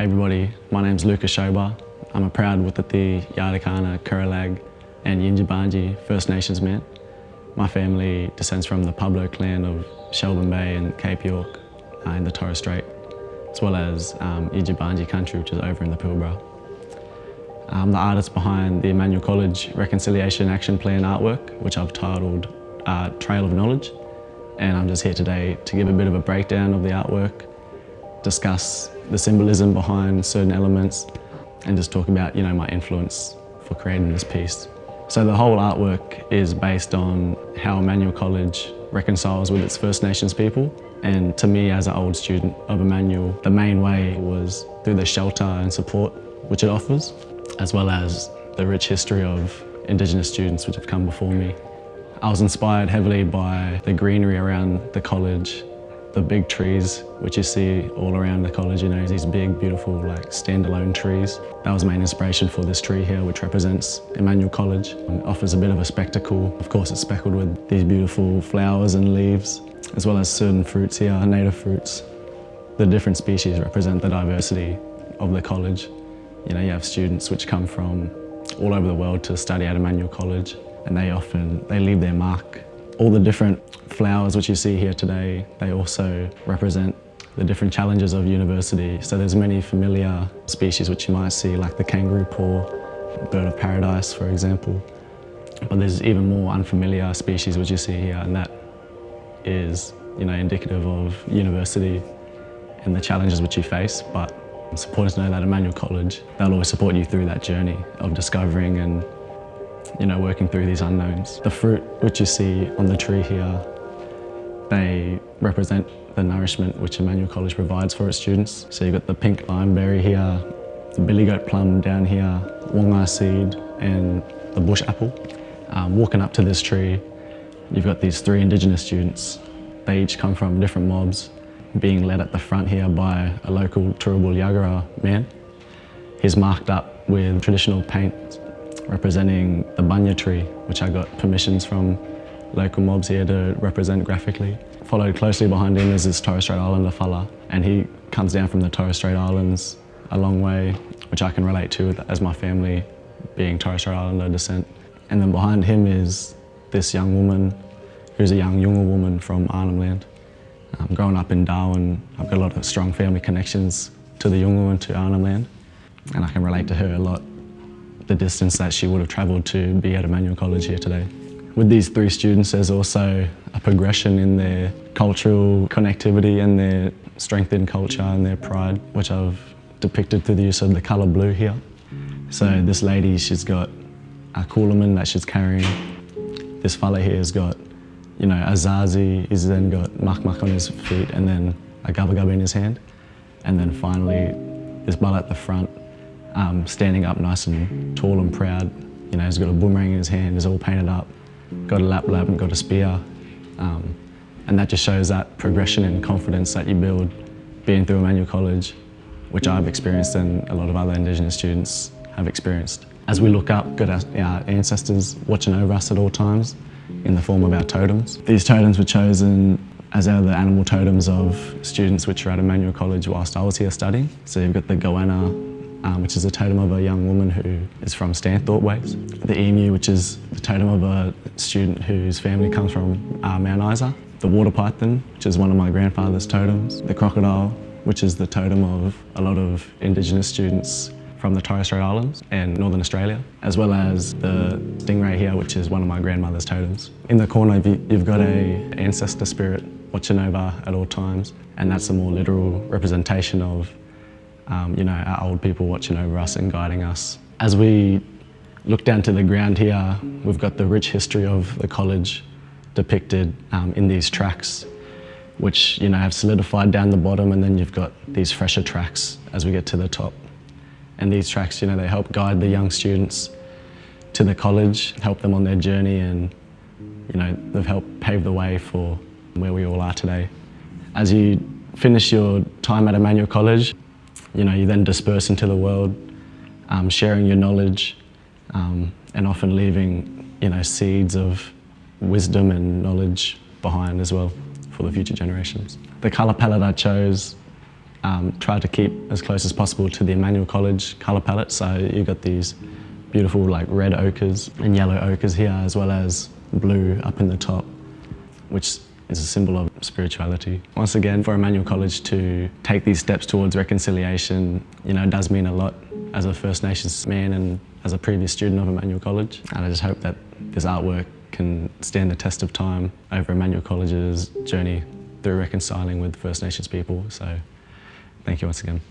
Hey everybody, my name's Schober. I'm a proud Wuthathi, Yardakana, Kurilag and Yinjibarndi First Nations man. My family descends from the Pueblo clan of Shelburne Bay and Cape York in the Torres Strait, as well as Yinjibarndi country, which is over in the Pilbara. I'm the artist behind the Emmanuel College Reconciliation Action Plan artwork, which I've titled Trail of Knowledge. And I'm just here today to give a bit of a breakdown of the artwork, discuss the symbolism behind certain elements, and just talk about, my influence for creating this piece. So the whole artwork is based on how Emmanuel College reconciles with its First Nations people. And to me, as an old student of Emmanuel, the main way was through the shelter and support which it offers, as well as the rich history of Indigenous students which have come before me. I was inspired heavily by the greenery around the college, the big trees which you see all around the college, these big, beautiful, standalone trees. That was my main inspiration for this tree here, which represents Emmanuel College. It offers a bit of a spectacle. Of course, it's speckled with these beautiful flowers and leaves, as well as certain fruits here, native fruits. The different species represent the diversity of the college. You have students which come from all over the world to study at Emmanuel College, and they leave their mark. All the different flowers which you see here today, they also represent the different challenges of university. So there's many familiar species which you might see, like the kangaroo paw, bird of paradise, for example. But there's even more unfamiliar species which you see here, and that is, indicative of university and the challenges which you face. But it's important to know that Emmanuel College, they'll always support you through that journey of discovering and working through these unknowns. The fruit which you see on the tree here, they represent the nourishment which Emmanuel College provides for its students. So you've got the pink limeberry here, the billy goat plum down here, wongai seed and the bush apple. Walking up to this tree, you've got these 3 Indigenous students. They each come from different mobs, being led at the front here by a local Turrbal Yagara man. He's marked up with traditional paint representing the bunya tree, which I got permissions from local mobs here to represent graphically. Followed closely behind him is this Torres Strait Islander fella, and he comes down from the Torres Strait Islands a long way, which I can relate to as my family being Torres Strait Islander descent. And then behind him is this young woman, who's a young Yunga woman from Arnhem Land. Growing up in Darwin, I've got a lot of strong family connections to the Yunga and to Arnhem Land, and I can relate to her a lot, the distance that she would have travelled to be at Emmanuel College here today. With these 3 students, there's also a progression in their cultural connectivity and their strength in culture and their pride, which I've depicted through the use of the colour blue here. So this lady, she's got a coolaman that she's carrying. This fella here has got, a zazi, he's then got mak on his feet and then a gubba in his hand. And then finally, this bala at the front, standing up nice and tall and proud. He's got a boomerang in his hand, he's all painted up, got a lap and got a spear. And that just shows that progression and confidence that you build being through Emmanuel College, which I've experienced and a lot of other Indigenous students have experienced. As we look up, got our ancestors watching over us at all times in the form of our totems. These totems were chosen as are the animal totems of students which are at Emmanuel College whilst I was here studying. So you've got the goanna, which is a totem of a young woman who is from Stanthorpe Ways. The emu, which is the totem of a student whose family comes from Mount Isa. The water python, which is one of my grandfather's totems. The crocodile, which is the totem of a lot of Indigenous students from the Torres Strait Islands and Northern Australia, as well as the stingray here, which is one of my grandmother's totems. In the corner, you've got an ancestor spirit watching over at all times, and that's a more literal representation of our old people watching over us and guiding us. As we look down to the ground here, we've got the rich history of the college depicted in these tracks, which have solidified down the bottom, and then you've got these fresher tracks as we get to the top. And these tracks, they help guide the young students to the college, help them on their journey, and they've helped pave the way for where we all are today. As you finish your time at Emmanuel College, you then disperse into the world, sharing your knowledge and often leaving, seeds of wisdom and knowledge behind as well for the future generations. The colour palette I chose Tried to keep as close as possible to the Emmanuel College colour palette, so you've got these beautiful like red ochres and yellow ochres here, as well as blue up in the top, which is a symbol of spirituality. Once again, for Emmanuel College to take these steps towards reconciliation, does mean a lot as a First Nations man and as a previous student of Emmanuel College. And I just hope that this artwork can stand the test of time over Emmanuel College's journey through reconciling with First Nations people. So thank you once again.